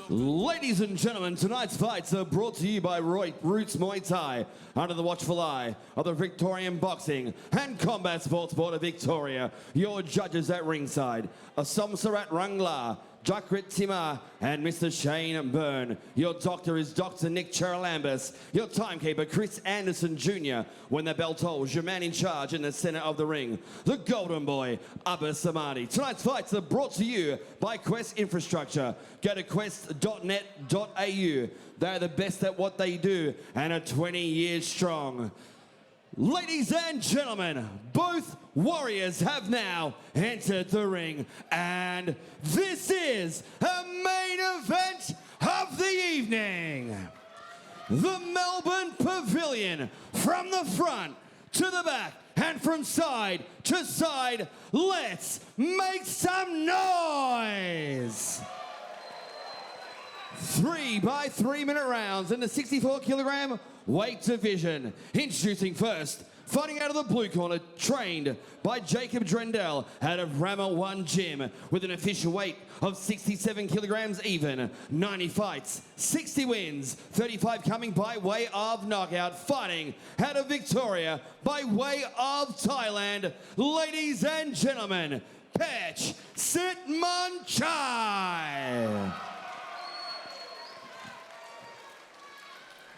Ladies and gentlemen, tonight's fights are brought to you by Roots Muaythai, under the watchful eye of the Victorian Boxing and Combat Sports Board of Victoria. Your judges at ringside, Asom Sarat Rangla, Jakrit Tima, and Mr. Shane Byrne. Your doctor is Dr. Nick Charalambis. Your timekeeper, Chris Anderson Jr. When the bell tolls, your man in charge in the center of the ring, the Golden Boy, Abba Samadi. Tonight's fights are brought to you by Quest Infrastructure. Go to quest.net.au. They're the best at what they do and are 20 years strong. Ladies and gentlemen, both warriors have now entered the ring, and this is a main event of the evening. The Melbourne Pavilion, from the front to the back and from side to side, let's make some noise. 3 by 3 minute rounds in the 64 kilogram weight division. Introducing first, fighting out of the blue corner, trained by Jacob Drendell out of Rama 1 Gym with an official weight of 67 kilograms even, 90 fights, 60 wins, 35 coming by way of knockout, fighting out of Victoria by way of Thailand. Ladies and gentlemen, Petch Sitmonchai.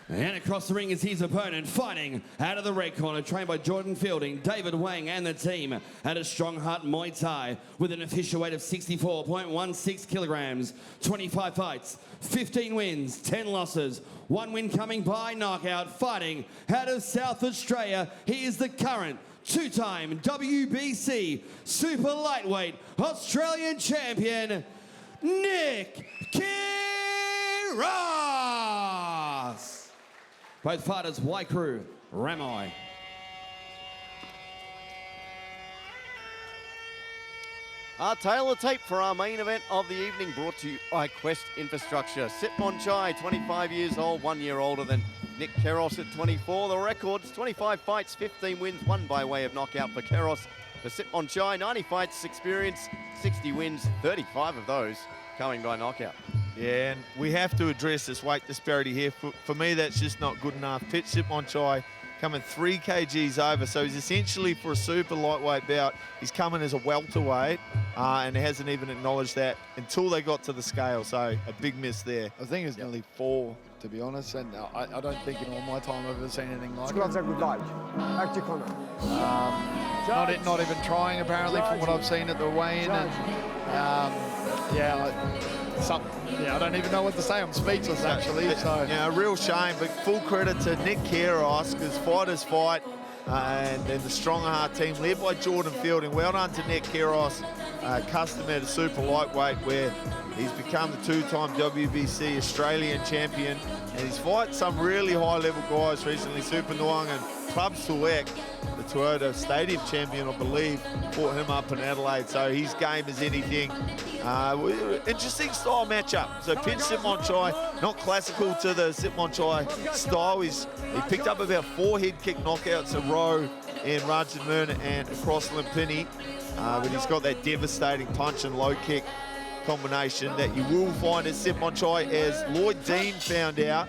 And across the ring is his opponent, fighting out of the red corner, trained by Jordan Fielding, David Wang and the team at a Strong Heart Muay Thai with an official weight of 64.16 kilograms, 25 fights, 15 wins, 10 losses, 1 win coming by knockout, fighting out of South Australia. He is the current two-time WBC Super Lightweight Australian Champion, Nick Keros. Both fighters, White Crew, Ramai. Our tail of tape for our main event of the evening, brought to you by Quest Infrastructure. Sitmonchai, 25 years old, 1 year older than Nick Keros at 24. The records, 25 fights, 15 wins, 1 by way of knockout for Keros. For Sitmonchai, 90 fights experience, 60 wins, 35 of those coming by knockout. Yeah, and we have to address this weight disparity here. For me, that's just not good enough. Petch Sitmonchai coming 3 kgs over, so he's essentially, for a super lightweight bout, he's coming as a welterweight, and hasn't even acknowledged that until they got to the scale, so a big miss there. I think it's nearly 4, to be honest, and I don't think in all my time I've ever seen anything like it. Not even trying, apparently, from what I've seen at the weigh-in, and I don't even know what to say. I'm speechless, actually. So yeah, a real shame, but full credit to Nick Keros, because fighters fight, and the Stronger Heart team led by Jordan Fielding. Well done to Nick Keros, custom at a super lightweight, where he's become the 2-time WBC Australian champion, and he's fought some really high-level guys recently. Super Nuang and Club Suek, the Toyota Stadium champion, I believe, fought him up in Adelaide, so his game is anything. Interesting style matchup. So Petch Sitmonchai, not classical to the Sitmonchai style. He picked up about 4 head kick knockouts in a row in Rajan Murna and across Limpini, but he's got that devastating punch and low kick combination that you will find at Sitmonchai, as Lloyd Dean found out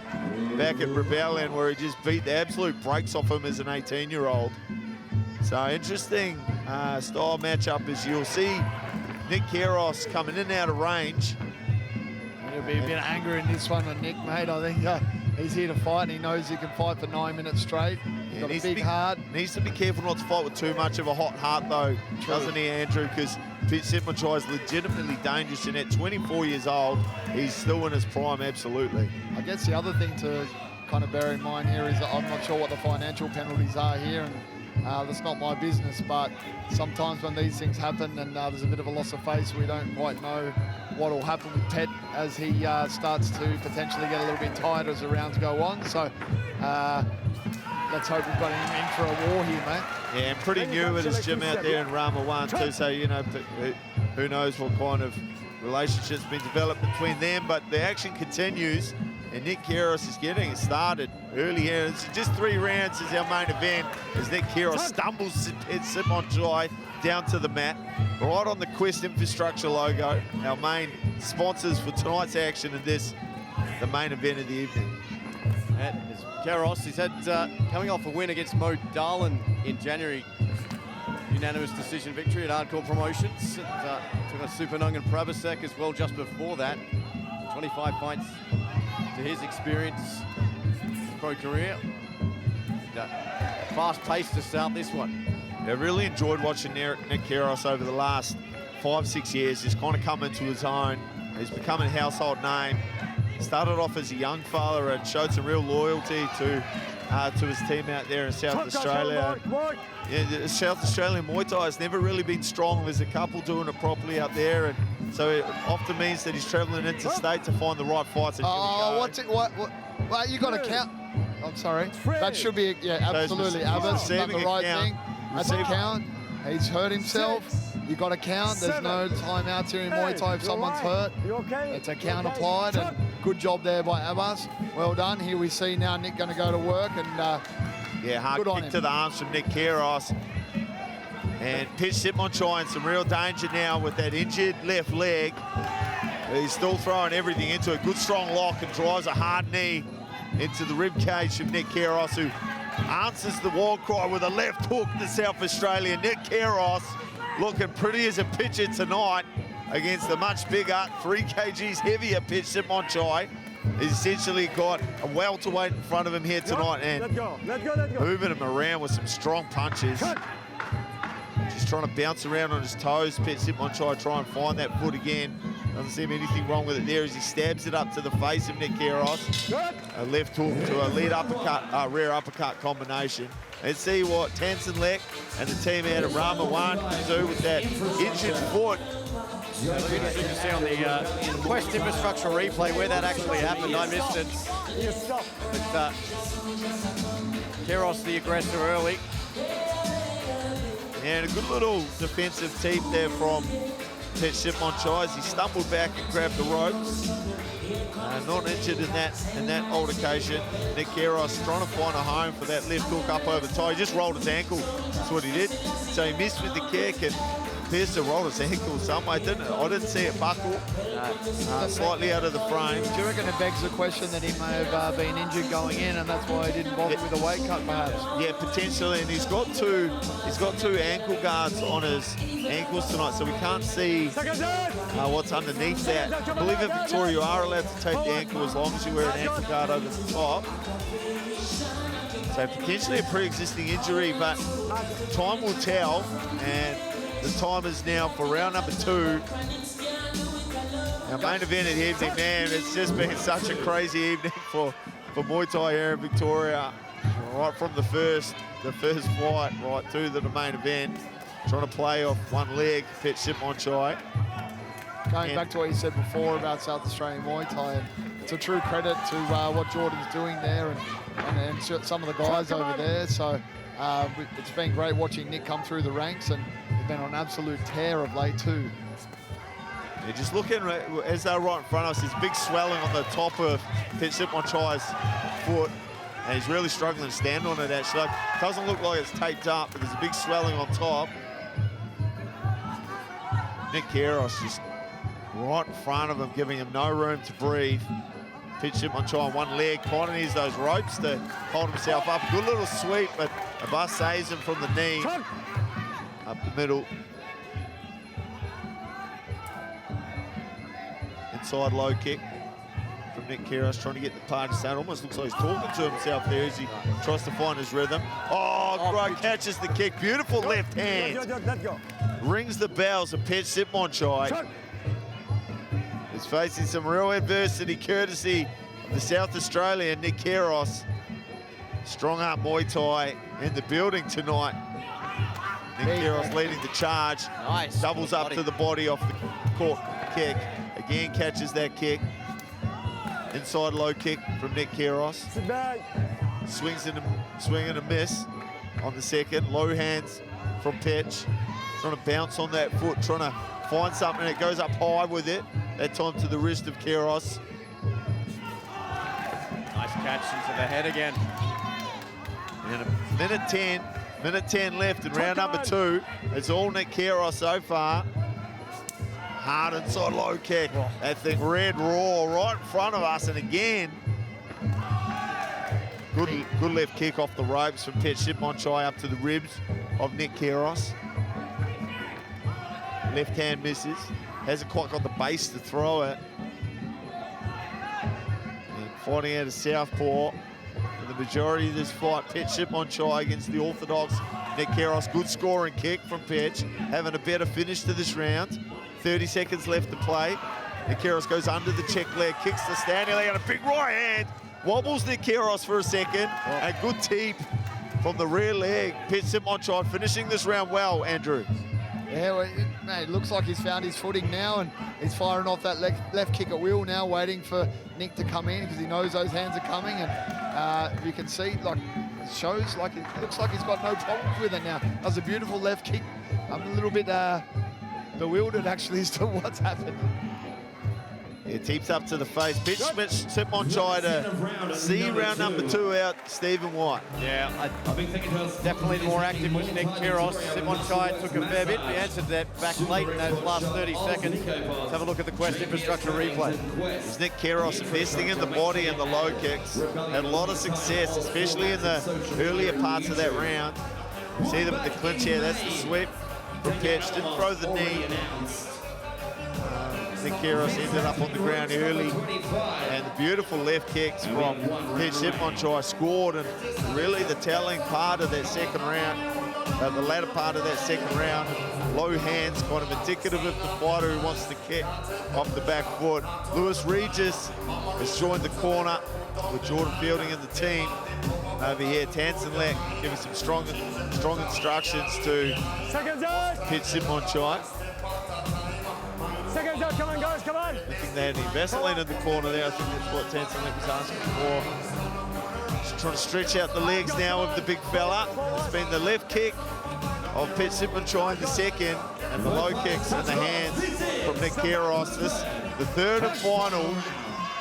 back at Rebellion, where he just beat the absolute brakes off him as an 18-year-old. So interesting style matchup, as you'll see Nick Keros coming in and out of range. There'll be a bit of anger in this one on Nick, mate. I think he's here to fight, and he knows he can fight for 9 minutes straight. He's got a big heart. Needs to be careful not to fight with too much of a hot heart, though, doesn't he, Andrew? Because Petch Sitmonchai is legitimately dangerous, and at 24 years old, he's still in his prime, absolutely. I guess the other thing to kind of bear in mind here is that I'm not sure what the financial penalties are here, and that's not my business, but sometimes when these things happen and there's a bit of a loss of face, we don't quite know what will happen with Pet as he starts to potentially get a little bit tired as the rounds go on. So let's hope we've got him in for a war here, mate. Yeah, and pretty new at his gym out there in Rama 1 too, so, you know, who knows what kind of relationship's been developed between them, but the action continues. And Nick Keros is getting it started early here. It's just 3 rounds is our main event, as Nick Keros stumbles at Sitmonchai down to the mat, right on the Quest Infrastructure logo, our main sponsors for tonight's action in this, the main event of the evening. That is Keros. He's had, coming off a win against Mo Darlin in January, unanimous decision victory at Hardcore Promotions. Took a Super Nungan Pravasek as well just before that. 25 fights to his experience, his pro career. Fast pace to start this one. I really enjoyed watching Nick Keros over the last 5-6 years. He's kind of come into his own. He's become a household name. Started off as a young fella and showed some real loyalty to his team out there in South Australia. Yeah, the South Australian Muay Thai has never really been strong. There's a couple doing it properly out there, and so it often means that he's travelling interstate to find the right fights. Well, you got to count. I'm sorry. That should be, yeah, absolutely. Abbott's done the right thing. That's a count. He's hurt himself. You got to count. There's no timeouts here in Muay Thai if someone's hurt. It's a count applied, and good job there by Abbas. Well done. Here we see now Nick going to go to work, and yeah, hard kick to the arms from Nick Keros. And Petch Sitmonchai in some real danger now with that injured left leg. He's still throwing everything into it. Good strong lock and drives a hard knee into the rib cage from Nick Keros, who answers the war cry with a left hook to South Australia. Nick Keros looking pretty as a pitcher tonight against the much bigger, 3 kgs heavier Petch Sitmonchai. He's essentially got a welterweight in front of him here tonight, and moving him around with some strong punches. Just trying to bounce around on his toes. Petch Sitmonchai try and find that foot again. Doesn't seem anything wrong with it there as he stabs it up to the face of Nick Keros. A left hook to a lead uppercut, rear uppercut combination. Let's see what Tansen and the team out of Rama want to do with that injured foot. It'll be interesting to see on the Quest Infrastructure replay where that actually happened. I missed it. But Keros the aggressor early. And a good little defensive teep there from Petch Sitmonchai as he stumbled back and grabbed the ropes. Not injured in that altercation. Nick Keros trying to find a home for that left hook up over the tie. He just rolled his ankle. That's what he did. So he missed with the kick and appears to roll his ankle some way. I didn't see it buckle. Slightly out of the frame. Do you reckon it begs the question that he may have been injured going in, and that's why he didn't bother with a weight cut, perhaps? Yeah, potentially. And he's got two ankle guards on his ankles tonight, so we can't see what's underneath that. I believe in Victoria you are allowed to take the ankle as long as you wear an ankle guard over the top. So potentially a pre-existing injury, but time will tell. And the time is now for round number 2. Our main event of the evening, man, it's just been such a crazy evening for Muay Thai here in Victoria. Right from the first fight right to the main event. Trying to play off one leg, Petch Sitmonchai. Going back to what you said before about South Australian Muay Thai, it's a true credit to what Jordan's doing there and some of the guys over there. So it's been great watching Nick come through the ranks, and he's been on an absolute tear of late too. Yeah, just looking as they're right in front of us, there's big swelling on the top of Petch Sitmonchai's foot. And he's really struggling to stand on it, actually. It doesn't look like it's taped up, but there's a big swelling on top. Nick Keros just right in front of him, giving him no room to breathe. Petch Sitmonchai on one leg, trying to use those ropes to hold himself up. Good little sweep, but Abbas saves him from the knee. Up the middle. Inside low kick from Nick Keros, trying to get the party started. Almost looks like he's talking to himself there as he tries to find his rhythm. Oh, great, catches the kick. Beautiful left hand. Rings the bells of Petch Sitmonchai. He's facing some real adversity, courtesy of the South Australian Nick Keros. Strong arm Muay Thai in the building tonight. Nick Keros leading the charge. Nice. Doubles up to the body off the court kick. Again catches that kick. Inside low kick from Nick Keros. Swing and a miss on the second. Low hands from Petch. Trying to bounce on that foot, trying to find something. It goes up high with it. That time to the wrist of Keros. Nice catch into the head again. And a minute 10 Minute 10 left in round number 2. It's all Nick Keros so far. Hard inside low kick. That thing red raw right in front of us, and again, good left kick off the ropes from Petch Sitmonchai up to the ribs of Nick Keros. Left hand misses. Hasn't quite got the base to throw it. And fighting out of southpaw. The majority of this fight, Petch Sitmonchai against the orthodox Nick Keros. Good scoring kick from Petch, having a better finish to this round. 30 seconds left to play. Nick Keros goes under the check leg, kicks the standing leg, and a big right hand. Wobbles Nick Keros for a second. A good teep from the rear leg. Petch Sitmonchai finishing this round well, Andrew. Yeah, well, it looks like he's found his footing now, and he's firing off that left kick at will now, waiting for Nick to come in because he knows those hands are coming. And you can see, like, it shows like it looks like he's got no problems with it now. That was a beautiful left kick. I'm a little bit bewildered actually as to what's happened. It teeps up to the face. Petch Sitmonchai to see round number 2 out, Stephen White. Yeah, definitely more active with Nick Keros. Sitmonchai took a fair bit. He answered that back late in those last 30 seconds. Let's have a look at the Quest infrastructure replay. Is Nick Keros investing in the body and the low kicks? Had a lot of success, especially in the earlier parts of that round. You see them at the clinch here. That's the sweep from Petch. Didn't throw the knee. Nick Keros ended up on the ground early, and the beautiful left kicks from Petch Sitmonchai scored, and really the telling part of that second round, the latter part of that second round, low hands, kind of indicative of the fighter who wants to kick off the back foot. Lewis Regis has joined the corner with Jordan Fielding and the team over here. Tansenlek giving some strong instructions to Petch Sitmonchai. Seconds out, come on guys, come on. I think they had the Vaseline in the corner there. I think that's what Tansenlek was asking for. Just trying to stretch out the legs now of the big fella. It's been the left kick of Petch Sitmonchai in the second, and the low kicks in the hands from Nick Keros. This the third and final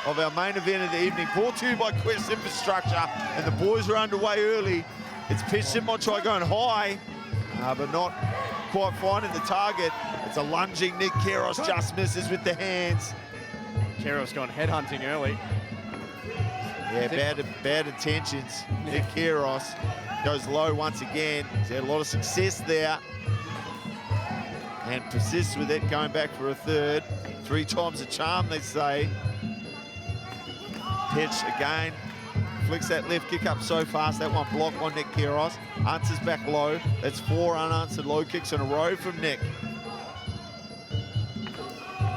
of our main event of the evening, brought to you by Quest Infrastructure, and the boys are underway early. It's Petch Sitmonchai going high, but not quite finding the target. It's a lunging Nick Keros, just misses with the hands. Keros gone headhunting early. Yeah, bad intentions. Nick Keros goes low once again. He's had a lot of success there, and persists with it, going back for a third. 3 times a charm, they say. Petch again flicks that left kick up so fast. That one blocked by Nick Keros. Answers back low. That's 4 unanswered low kicks in a row from Nick.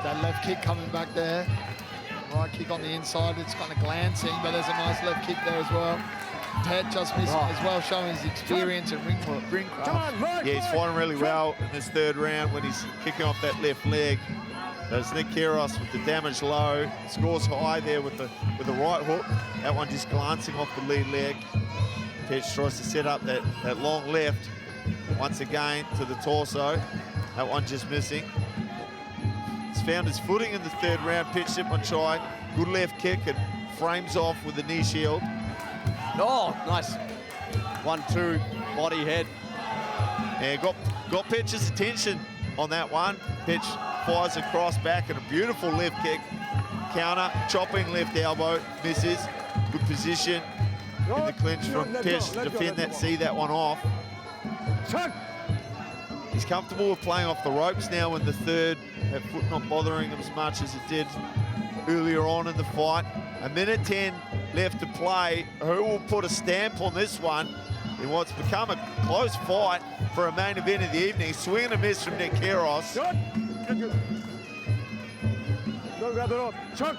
That left kick coming back there. Right kick on the inside. It's kind of glancing, but there's a nice left kick there as well. Petch just missing as well, showing his experience and ring craft. Yeah, he's fighting really well in this third round when he's kicking off that left leg. There's Nick Keros with the damage low. Scores high there with the right hook. That one just glancing off the lead leg. Petch tries to set up that long left once again to the torso. That one just missing. He's found his footing in the third round. Petch Sitmonchai, good left kick, and frames off with the knee shield. Oh, nice. 1-2 body head. And got Petch's attention on that one. Petch fires across back and a beautiful left kick. Counter, chopping left elbow, misses. Good position in the clinch from Petch to defend that, see that one off. He's comfortable with playing off the ropes now in the third. That foot not bothering him as much as it did earlier on in the fight. A minute 10 left to play. Who will put a stamp on this one in what's become a close fight for a main event of the evening? Swing and a miss from Nick Keros. Good. Go grab it off. Chuck.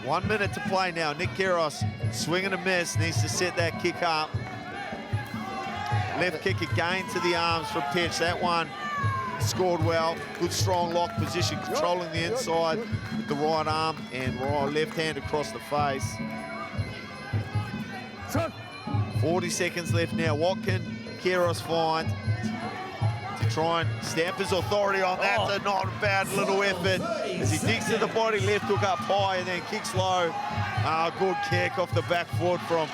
1 minute to play now. Nick Keros, swing and a miss, needs to set that kick up. Left kick again to the arms from Petch. That one scored well. Good strong lock position, controlling the inside with the right arm and left hand across the face. 40 seconds left now. What can Keros find to try and stamp his authority on that? So not a bad little effort as he digs to the body, left hook up high and then kicks low. Good kick off the back foot from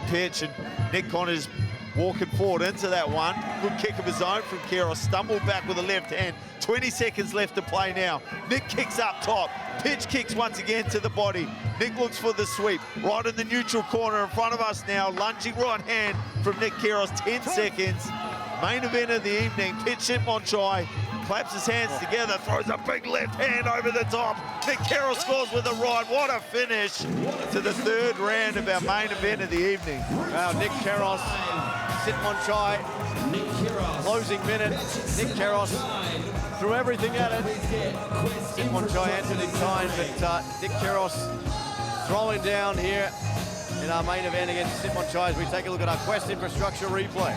Petch, and Nick Connors walking forward into that one. Good kick of his own from Keros. Stumbled back with the left hand. 20 seconds left to play now. Nick kicks up top. Petch kicks once again to the body. Nick looks for the sweep. Right in the neutral corner in front of us now. Lunging right hand from Nick Keros. 10 seconds. Main event of the evening. Petch Sitmonchai claps his hands together, throws a big left hand over the top. Nick Keros scores with a right. What a finish to the third round of our main event of the evening. Wow, Nick Keros, Sitmonchai, closing minute. Nick Keros threw everything at it. Sitmonchai answered in time, but Nick Keros throwing down here in our main event against Sitmonchai as we take a look at our Quest Infrastructure replay.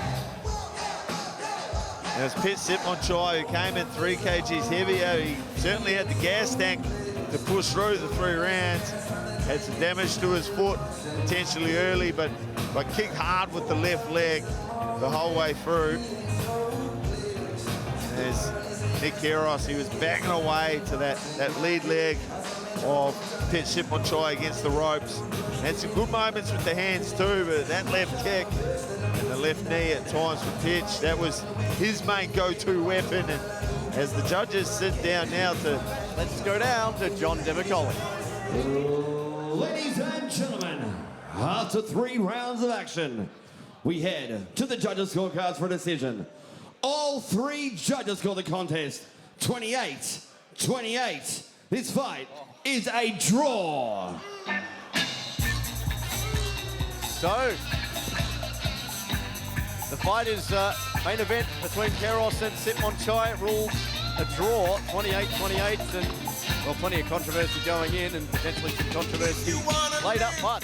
There's Petch Sitmonchai, who came in 3 kgs heavier. He certainly had the gas tank to push through the 3 rounds. Had some damage to his foot, potentially early, but kicked hard with the left leg the whole way through. There's Nick Keros. He was banging away to that lead leg of Petch Sitmonchai against the ropes. Had some good moments with the hands too, but that left kick and the left knee at times for Petch, that was his main go-to weapon. And as the judges sit down now to... Let's go down to John Demicoli. Ladies and gentlemen, after 3 rounds of action, we head to the judges' scorecards for a decision. All 3 judges score the contest 28-28. This fight is a draw. So, the fight is main event between Keros and Sitmonchai. Rules a draw, 28-28, and well, plenty of controversy going in and potentially some controversy laid up, but